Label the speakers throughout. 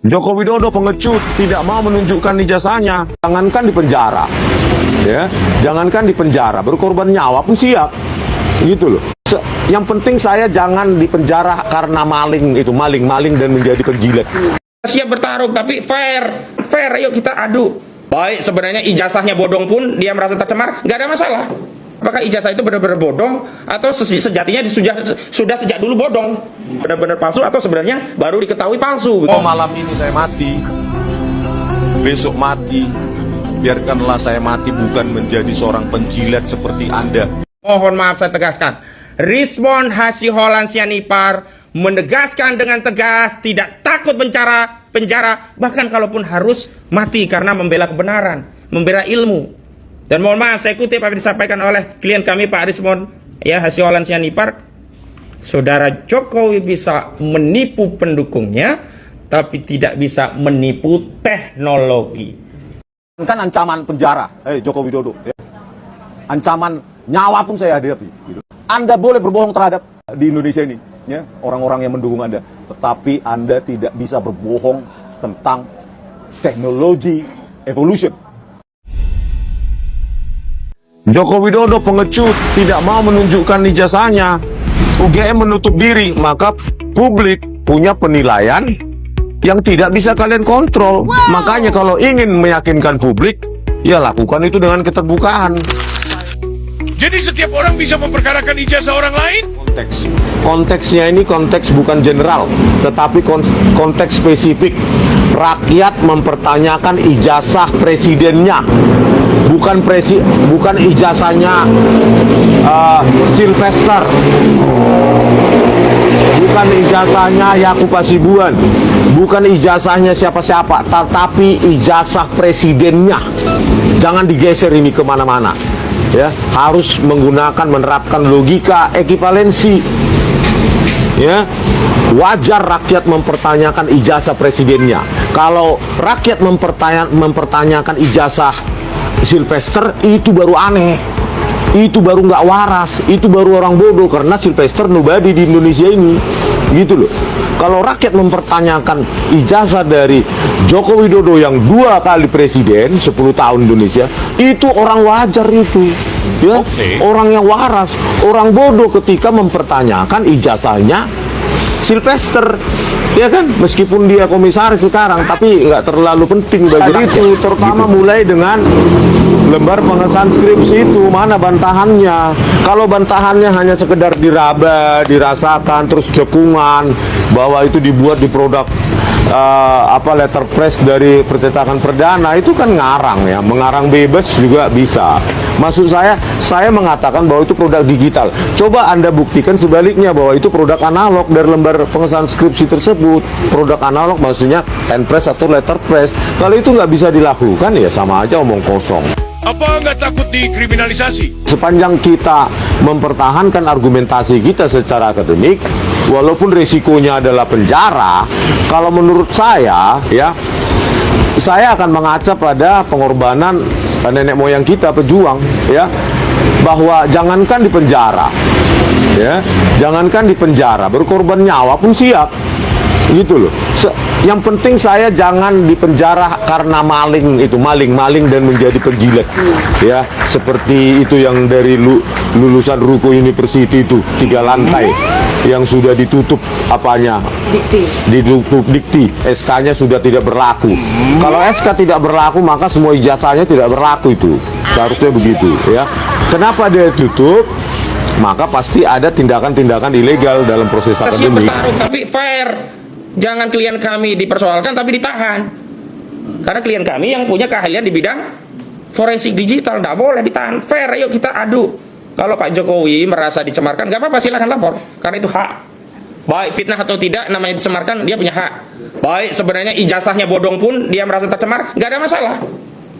Speaker 1: Joko Widodo pengecut, tidak mau menunjukkan ijazahnya. Jangankan di penjara, ya, jangankan di penjara, berkorban nyawa pun siap, gitu loh. Yang penting saya jangan di penjara karena maling dan menjadi penjilat.
Speaker 2: Siap bertarung, tapi fair, ayo kita adu. Baik, sebenarnya ijazahnya bodong pun dia merasa tercemar, nggak ada masalah. Apakah ijazah itu benar-benar bodong atau sejatinya sudah sejak dulu bodong, benar-benar palsu atau sebenarnya baru diketahui palsu?
Speaker 3: Oh, malam ini saya mati, besok mati. Biarkanlah saya mati bukan menjadi seorang penjilat seperti Anda.
Speaker 2: Mohon maaf saya tegaskan, Rizwan Hasyiholan Sianipar menegaskan dengan tegas tidak takut penjara, bahkan kalaupun harus mati karena membela kebenaran, membela ilmu. Dan mohon maaf, saya kutip apa yang disampaikan oleh klien kami Pak Rizwan Hasyiholan Sianipar. Saudara Jokowi bisa menipu pendukungnya, tapi tidak bisa menipu teknologi.
Speaker 1: Kan ancaman penjara, Joko Widodo, ya. Ancaman nyawa pun saya hadapi. Gitu. Anda boleh berbohong terhadap di Indonesia ini, ya, orang-orang yang mendukung Anda, tetapi Anda tidak bisa berbohong tentang teknologi evolution. Joko Widodo pengecut, tidak mau menunjukkan ijazahnya. UGM menutup diri, maka publik punya penilaian yang tidak bisa kalian kontrol. Makanya kalau ingin meyakinkan publik, ya lakukan itu dengan keterbukaan.
Speaker 3: Jadi setiap orang bisa memperkarakan ijazah orang lain?
Speaker 1: Konteksnya ini konteks bukan general, tetapi konteks spesifik. Rakyat mempertanyakan ijazah presidennya, bukan ijazahnya Sylvester, bukan ijazahnya Yakub Hasibuan, bukan ijazahnya siapa-siapa, tetapi ijazah presidennya. Jangan digeser ini kemana-mana, ya. Harus menerapkan logika ekivalensi, ya. Wajar rakyat mempertanyakan ijazah presidennya. Kalau rakyat mempertanyakan ijazah Sylvester, itu baru aneh, itu baru nggak waras, itu baru orang bodoh, karena Sylvester nobody di Indonesia ini, gitu loh. Kalau rakyat mempertanyakan ijazah dari Joko Widodo yang 2 kali presiden 10 tahun Indonesia, itu orang wajar itu, ya. Orang yang waras. Orang bodoh ketika mempertanyakan ijazahnya Sylvester, ya kan, meskipun dia komisaris sekarang, tapi nggak terlalu penting bagi itu, terutama mulai dengan lembar pengesahan skripsi itu, mana bantahannya. Kalau bantahannya hanya sekedar diraba, dirasakan, terus cekungan bahwa itu dibuat di produk letterpress dari percetakan perdana, itu kan ngarang, ya, mengarang bebas juga bisa. Maksud saya mengatakan bahwa itu produk digital. Coba Anda buktikan sebaliknya bahwa itu produk analog dari lembar pengesahan skripsi tersebut. Produk analog maksudnya handpress atau letterpress. Kalau itu nggak bisa dilakukan, ya sama aja omong kosong.
Speaker 3: Apa nggak takut dikriminalisasi?
Speaker 1: Sepanjang kita mempertahankan argumentasi kita secara akademik, walaupun risikonya adalah penjara, kalau menurut saya, ya, saya akan mengaca pada pengorbanan nenek moyang kita, pejuang, ya, bahwa jangankan di penjara, ya, jangankan di penjara, berkorban nyawa pun siap, gitu loh. Yang penting saya jangan di penjara karena maling dan menjadi penjilat, ya, seperti itu yang dari lulusan Ruko University itu 3 lantai yang sudah ditutup ditutup dikti, SK-nya sudah tidak berlaku. Kalau SK tidak berlaku, maka semua ijazahnya tidak berlaku, itu seharusnya begitu, ya. Kenapa dia tutup? Maka pasti ada tindakan-tindakan ilegal dalam proses akademik.
Speaker 2: Bertarung, tapi fair. Jangan klien kami dipersoalkan tapi ditahan. Karena klien kami yang punya keahlian di bidang forensik digital, tidak boleh ditahan. Fair, ayo kita adu. Kalau Pak Jokowi merasa dicemarkan, nggak apa-apa, silahkan lapor, karena itu hak. Baik fitnah atau tidak, namanya dicemarkan, dia punya hak. Baik sebenarnya ijazahnya bodong pun dia merasa tercemar, nggak ada masalah.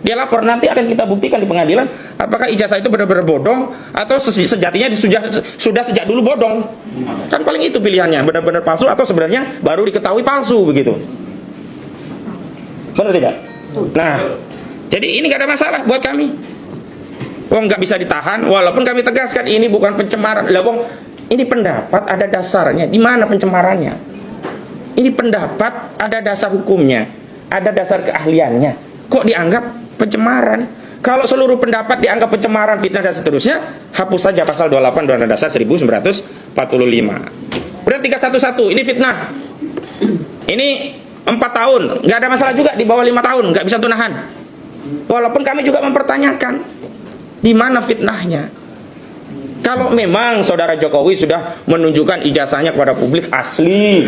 Speaker 2: Dia lapor, nanti akan kita buktikan di pengadilan apakah ijazah itu benar-benar bodong atau sejatinya sudah sejak dulu bodong. Kan paling itu pilihannya, benar-benar palsu atau sebenarnya baru diketahui palsu, begitu. Benar tidak? Nah, jadi ini nggak ada masalah buat kami. Wong nggak bisa ditahan, walaupun kami tegaskan ini bukan pencemaran. Lah wong, ini pendapat ada dasarnya. Di mana pencemarannya? Ini pendapat ada dasar hukumnya, ada dasar keahliannya. Kok dianggap pencemaran? Kalau seluruh pendapat dianggap pencemaran, fitnah dan seterusnya, hapus saja pasal 28 Undang-Undang Dasar 1945. Berarti 311 ini fitnah. Ini 4 tahun, nggak ada masalah juga. Di bawah 5 tahun nggak bisa tunahan. Walaupun kami juga mempertanyakan di mana fitnahnya. Kalau memang saudara Jokowi sudah menunjukkan ijazahnya kepada publik asli,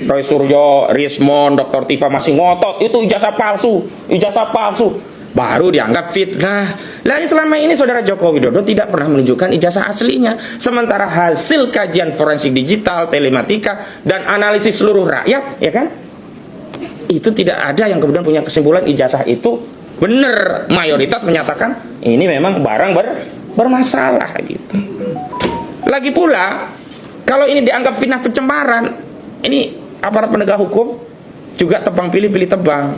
Speaker 2: Roy Suryo, Rismond, Dr. Tifa masih ngotot itu ijazah palsu, baru dianggap fitnah. Lalu selama ini saudara Joko Widodo tidak pernah menunjukkan ijazah aslinya, sementara hasil kajian forensik digital, telematika, dan analisis seluruh rakyat, ya kan, itu tidak ada yang kemudian punya kesimpulan ijazah itu benar. Mayoritas menyatakan ini memang barang bermasalah gitu. Lagi pula, kalau ini dianggap fitnah pencemaran, ini aparat penegak hukum juga tebang pilih tebang.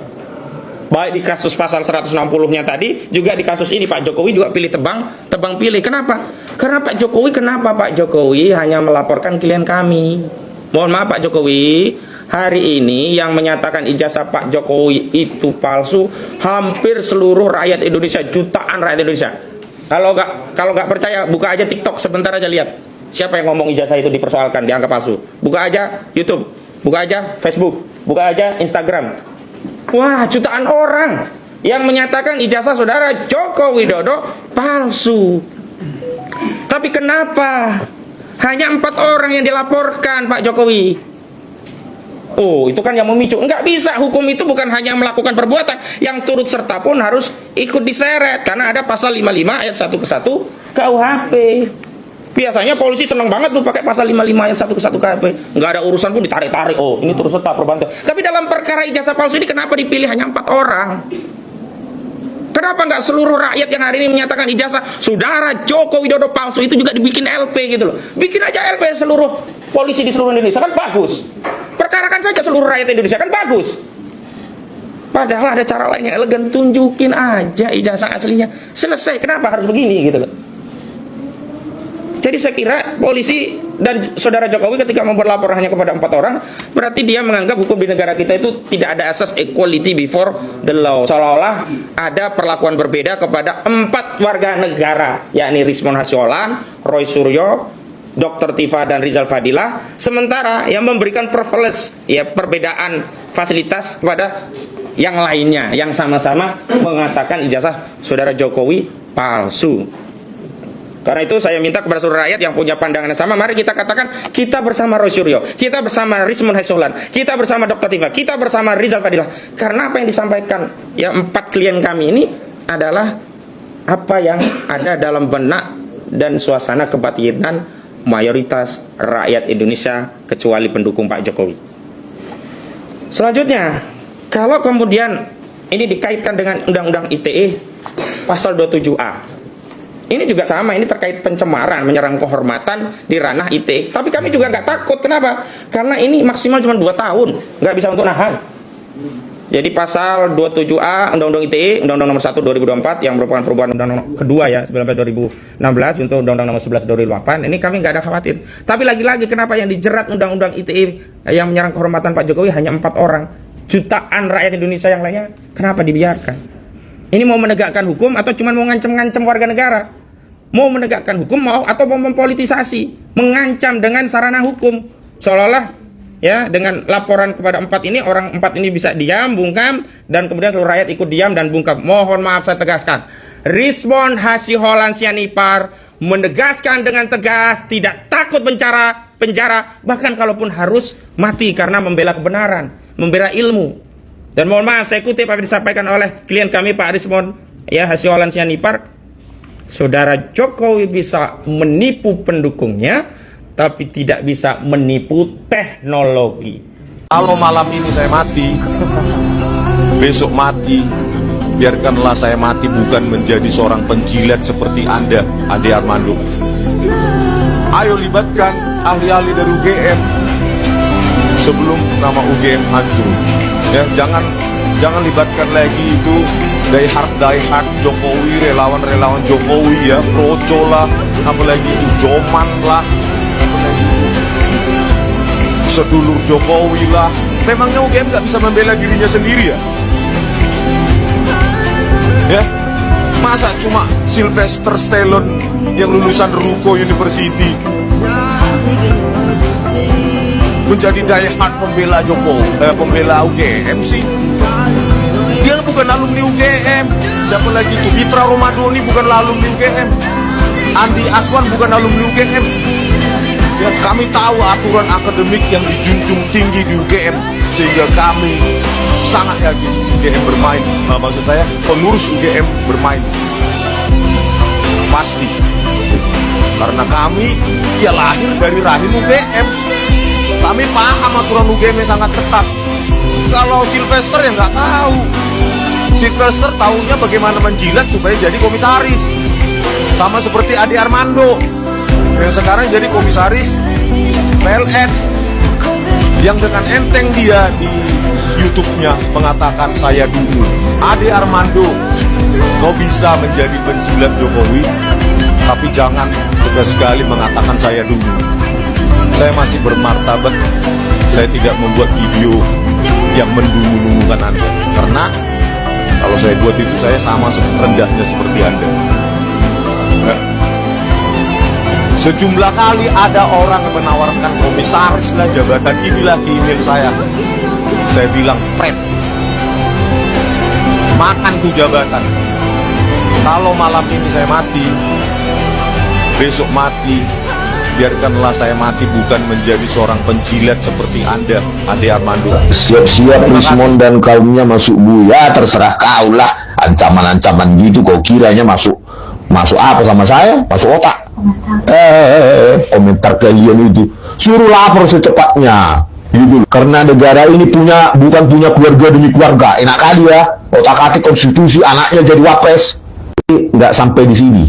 Speaker 2: Baik di kasus pasal 160-nya tadi, juga di kasus ini Pak Jokowi juga pilih tebang pilih. Kenapa? Karena Pak Jokowi hanya melaporkan klien kami. Mohon maaf Pak Jokowi, hari ini yang menyatakan ijazah Pak Jokowi itu palsu hampir seluruh rakyat Indonesia, jutaan rakyat Indonesia. Kalau nggak percaya, buka aja TikTok sebentar aja, lihat siapa yang ngomong ijazah itu dipersoalkan, dianggap palsu. Buka aja YouTube, buka aja Facebook, buka aja Instagram. Wah, jutaan orang yang menyatakan ijazah saudara Joko Widodo palsu. Tapi kenapa hanya 4 orang yang dilaporkan Pak Jokowi? Oh, itu kan yang memicu. Enggak bisa, hukum itu bukan hanya melakukan perbuatan, yang turut serta pun harus ikut diseret, karena ada pasal 55 ayat 1 ke 1 KUHP. Biasanya polisi seneng banget tuh pakai pasal 55 ayat 1 ke 1 KUHP. Enggak ada urusan pun ditarik-tarik. Oh, ini turut serta perbuatan. Tapi dalam perkara ijazah palsu ini kenapa dipilih hanya 4 orang? Kenapa nggak seluruh rakyat yang hari ini menyatakan ijazah saudara Joko Widodo palsu itu juga dibikin LP gitu loh? Bikin aja LP seluruh polisi di seluruh Indonesia, kan bagus. Perkarakan saja seluruh rakyat Indonesia, kan bagus. Padahal ada cara lain yang elegan, tunjukin aja ijazah aslinya, selesai. Kenapa harus begini gitu loh? Jadi saya kira polisi dan saudara Jokowi ketika membuat laporan hanya kepada 4 orang, berarti dia menganggap hukum di negara kita itu tidak ada asas equality before the law. Seolah-olah ada perlakuan berbeda kepada 4 warga negara, yakni Rismond Hasyolan, Roy Suryo, Dr. Tifa dan Rizal Fadilah, sementara yang memberikan privilege, ya, perbedaan fasilitas kepada yang lainnya yang sama-sama mengatakan ijazah saudara Jokowi palsu. Karena itu saya minta kepada seluruh rakyat yang punya pandangan yang sama, mari kita katakan kita bersama Roy Suryo, kita bersama Rismond Hasyolan, kita bersama Dr. Tifa, kita bersama Rizal Fadilah. Karena apa yang disampaikan ya 4 klien kami ini adalah apa yang ada dalam benak dan suasana kebatinan mayoritas rakyat Indonesia kecuali pendukung Pak Jokowi. Selanjutnya, kalau kemudian ini dikaitkan dengan Undang-Undang ITE pasal 27A, ini juga sama, ini terkait pencemaran, menyerang kehormatan di ranah ITE. Tapi kami juga nggak takut, kenapa? Karena ini maksimal cuma 2 tahun, nggak bisa untuk nahan. Jadi pasal 27A Undang-Undang ITE, Undang-Undang nomor 1 2024 yang merupakan perubahan Undang-Undang kedua ya 19 2016 untuk Undang-Undang nomor 11 2008, ini kami nggak ada khawatir. Tapi lagi-lagi kenapa yang dijerat Undang-Undang ITE yang menyerang kehormatan Pak Jokowi hanya 4 orang? Jutaan rakyat Indonesia yang lainnya kenapa dibiarkan? Ini mau menegakkan hukum atau cuma mau ngancam-ngancam warga negara? Mau menegakkan hukum mau atau mau mempolitisasi, mengancam dengan sarana hukum, seolah-olah ya dengan laporan kepada 4 ini, orang 4 ini bisa diam, bungkam, dan kemudian seluruh rakyat ikut diam dan bungkam. Mohon maaf saya tegaskan, Rismond Hasyolan Sianipar menegaskan dengan tegas tidak takut penjara, bahkan kalaupun harus mati karena membela kebenaran, membela ilmu. Dan mohon maaf saya kutip apa yang disampaikan oleh klien kami Pak Rismond ya Hasyolan Sianipar, saudara Jokowi bisa menipu pendukungnya, tapi tidak bisa menipu teknologi.
Speaker 3: Kalau malam ini saya mati, besok mati, biarkanlah saya mati bukan menjadi seorang penjilat seperti Anda, Ade Armando. Ayo libatkan ahli-ahli dari UGM sebelum nama UGM hancur. Ya, jangan libatkan lagi itu die hard Jokowi, relawan Jokowi ya, Projo lah, apalagi itu Joman lah, sedulur Jokowi lah, Memangnya UGM nggak bisa membela dirinya sendiri ya? Ya, masa cuma Sylvester Stallone yang lulusan Ruko University menjadi diehard pembela pembela UGM sih? Dia bukan alumni UGM. Siapa lagi itu? Mitra Romadoni bukan alumni UGM. Andi Aswan bukan alumni UGM. Ya, kami tahu aturan akademik yang dijunjung tinggi di UGM, sehingga kami sangat yakin UGM bermain. Maksud saya pengurus UGM bermain pasti, karena kami ya lahir dari rahim UGM. Kami paham aturan UGM yang sangat ketat. Kalau Sylvester ya nggak tahu. Sylvester tahunya bagaimana menjilat supaya jadi komisaris. Sama seperti Ade Armando yang sekarang jadi komisaris PLN, yang dengan enteng dia di YouTube-nya mengatakan saya dulu. Ade Armando, kau bisa menjadi penjilat Jokowi, tapi jangan sekali-sekali mengatakan saya dulu. Saya masih bermartabat. Saya tidak membuat video yang mendungu-dungukan Anda, karena kalau saya buat itu saya sama rendahnya seperti Anda. Sejumlah kali ada orang yang menawarkan komisaris lah, jabatan inilah di email saya. Saya bilang, pret, makan tuh jabatan. Kalau malam ini saya mati, besok mati, biarkanlah saya mati bukan menjadi seorang penjilat seperti Anda, Ade Armando.
Speaker 1: Siap-siap Rismon dan kaumnya masuk buya, terserah kau lah. Ancaman-ancaman gitu kau kiranya masuk apa sama saya? Masuk otak. Komentar kalian itu suruh lapor secepatnya gitu. Karena negara ini bukan punya keluarga demi keluarga. Enak kali ya, otak-atik konstitusi, anaknya jadi wapres. Nggak sampai di sini,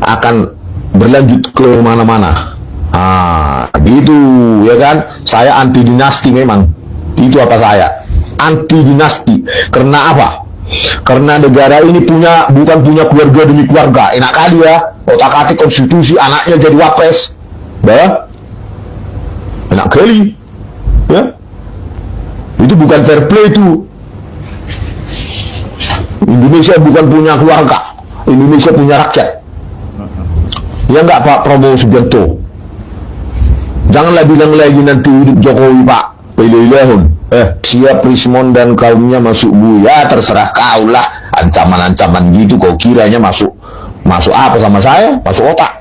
Speaker 1: akan berlanjut ke mana-mana. Gitu ya kan. Saya anti dinasti memang. Itu apa saya? Anti dinasti. Karena apa? Karena negara ini bukan punya keluarga demi keluarga. Enak kali ya, otak-atik konstitusi, anaknya jadi wapres. Bah, enak kali ya. Itu bukan fair play itu. Indonesia bukan punya keluarga, Indonesia punya rakyat. Ya enggak Pak Prabowo Subianto? Janganlah bilang lagi nanti hidup Jokowi Pak. Pilih-pilihun. Siap Rismon dan kaumnya masuk buya, terserah kau lah. Ancaman-ancaman gitu kau kiranya masuk apa sama saya? Masuk otak.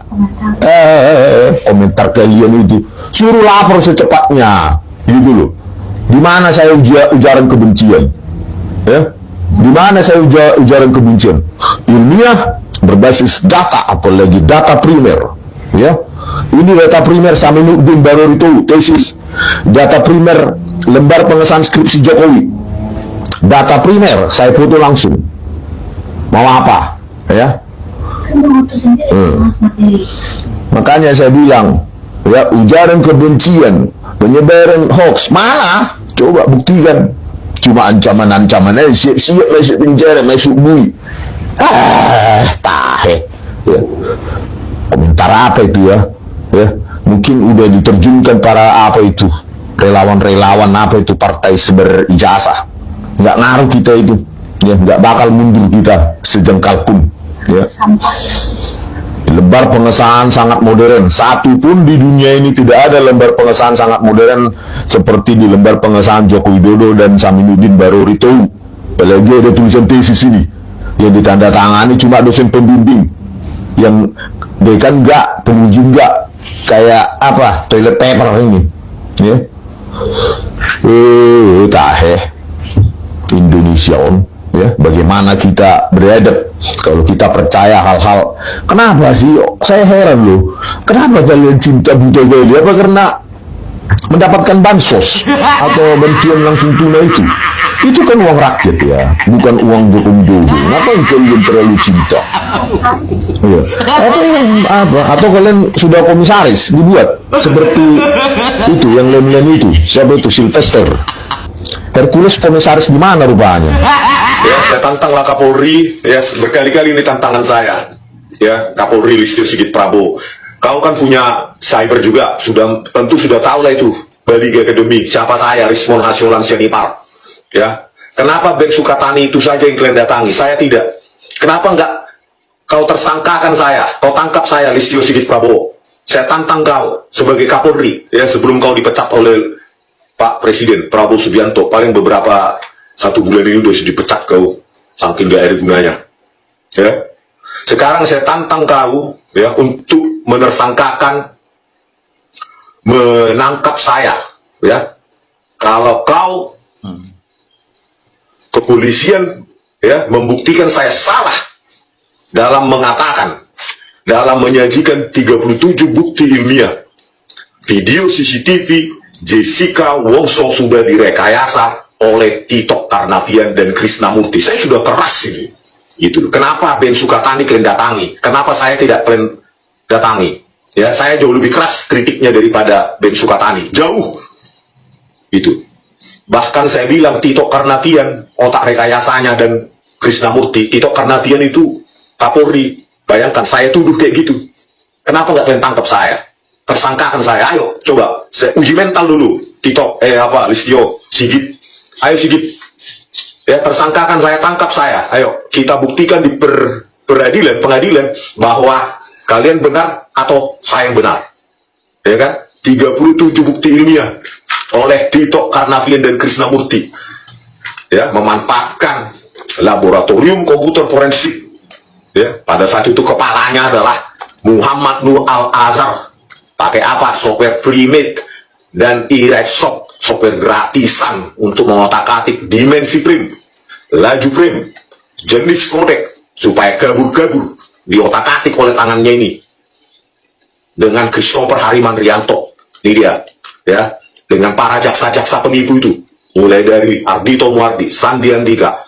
Speaker 1: Komentar kalian itu suruh lapor secepatnya gitu loh. Di mana saya ujaran kebencian? Ya? Di mana saya ujaran kebencian? Ilmiah, berbasis data, apalagi data primer. Ya, ini data primer Saminuddin Baror itu tesis. Data primer lembar pengesahan skripsi Jokowi. Data primer saya foto langsung. Mau apa? Ya. Makanya saya bilang, ya, ujaran kebencian, penyebaran hoax, mana? Coba buktikan. Cuma ancaman-ancaman aja, siap masuk penjara, masuk bui. Tahe. Ya. Komentar apa itu ya? Ya, mungkin udah diterjunkan para apa itu, relawan-relawan apa itu, partai berijazah. Nggak ngaruh kita itu, ya, nggak bakal mundur kita sejengkal pun. Ya. Lembar pengesahan sangat modern. Satu pun di dunia ini tidak ada lembar pengesahan sangat modern seperti di lembar pengesahan Joko Widodo dan Saminuddin Baror itu. Apalagi ada tulisan tesis ini yang ditandatangani cuma dosen pembimbing, yang dekan enggak, penguji enggak, kayak apa, toilet paper ini. Ya. Tahe Indonesia on. Ya, bagaimana kita beradab kalau kita percaya hal-hal. Kenapa sih saya heran loh, kenapa kalian cinta buta kali? Apa karena mendapatkan bansos atau bantuan langsung tunai itu kan uang rakyat ya, bukan uang Joko Widodo. Ngapain kalian terlalu cinta? Ya. Atau kalian sudah komisaris dibuat seperti itu yang lain-lain itu, siapa itu, Sylvester Hercules komisaris di mana rupanya?
Speaker 3: Ya, saya tantanglah Kapolri, ya, berkali-kali ini tantangan saya. Ya, Kapolri Listio Sigit Prabowo. Kau kan punya cyber juga, tentu sudah tahu lah itu Balik Academy, siapa saya, Rismon Hasyolan Sianipar. Ya, kenapa Ben Sukatani itu saja yang kalian datangi, saya tidak? Kenapa enggak kau tersangkakan saya, kau tangkap saya, Listio Sigit Prabowo? Saya tantang kau sebagai Kapolri, ya, sebelum kau dipecat oleh Pak Presiden Prabowo Subianto. Paling beberapa 1 bulan ini udah dipecat kau, saking gak ada gunanya. Ya, sekarang saya tantang kau, ya, untuk menersangkakan, menangkap saya, ya. Kalau kau kepolisian, ya, membuktikan saya salah dalam mengatakan, dalam menyajikan 37 bukti ilmiah, video CCTV Jessica Wongso sudah direkayasa oleh Tito Karnavian dan Krisnamurti. Saya sudah keras ini. Gitu. Kenapa Ben Sukatani kalian datangi? Kenapa saya tidak kalian datangi? Ya, saya jauh lebih keras kritiknya daripada Ben Sukatani. Jauh. Itu. Bahkan saya bilang Tito Karnavian, otak rekayasanya, dan Krisnamurti. Tito Karnavian itu Kapolri. Bayangkan, saya tuduh kayak gitu. Kenapa nggak kalian tangkap saya? Tersangkakan saya. Ayo, coba. Saya uji mental dulu. Tito, Listio Sigit. Ayo Sigit. Ya, tersangkakan saya, tangkap saya. Ayo, kita buktikan di pengadilan bahwa kalian benar atau saya yang benar. Ya kan? 37 bukti ilmiah oleh Tito Karnavian dan Krisnamurti. Ya, memanfaatkan laboratorium komputer forensik. Ya, pada saat itu kepalanya adalah Muhammad Nur Al-Azhar. Pakai apa? Software FreeMake dan iRedshot, software gratisan untuk mengotak-atik dimensi frame, laju frame, jenis kodek, supaya kabur-kabur diotak-atik oleh tangannya ini. Dengan Christopher Hariman Rianto, ini dia, ya, dengan para jaksa-jaksa penipu itu, mulai dari Ardhito Muardi, Sandi Andika,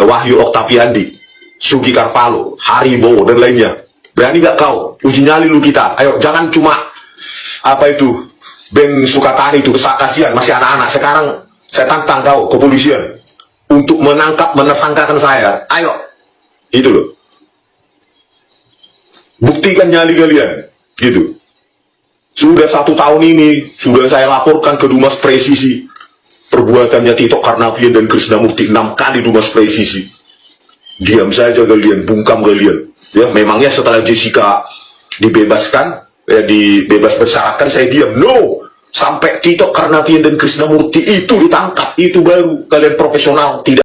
Speaker 3: Wahyu Oktaviandi, Sugi Carvalho, Hari Bowo, dan lainnya. Berani gak kau uji nyali lu kita? Ayo, jangan cuma Ben Sukatani itu, kasihan masih anak-anak. Sekarang saya tantang kau kepolisian untuk menangkap, menersangkakan saya. Ayo, itu loh. Buktikan nyali kalian, gitu. Sudah 1 tahun ini sudah saya laporkan ke Dumas Presisi perbuatannya Tito Karnavian dan Krisnamurti 6 kali Dumas Presisi. Diam saja kalian, bungkam kalian. Ya, memangnya setelah Jessica dibebaskan, ya, dibebas bersyaratkan, saya diam? No, sampai Tito Karnavian dan Krisnamurti itu ditangkap, itu baru kalian profesional. Tidak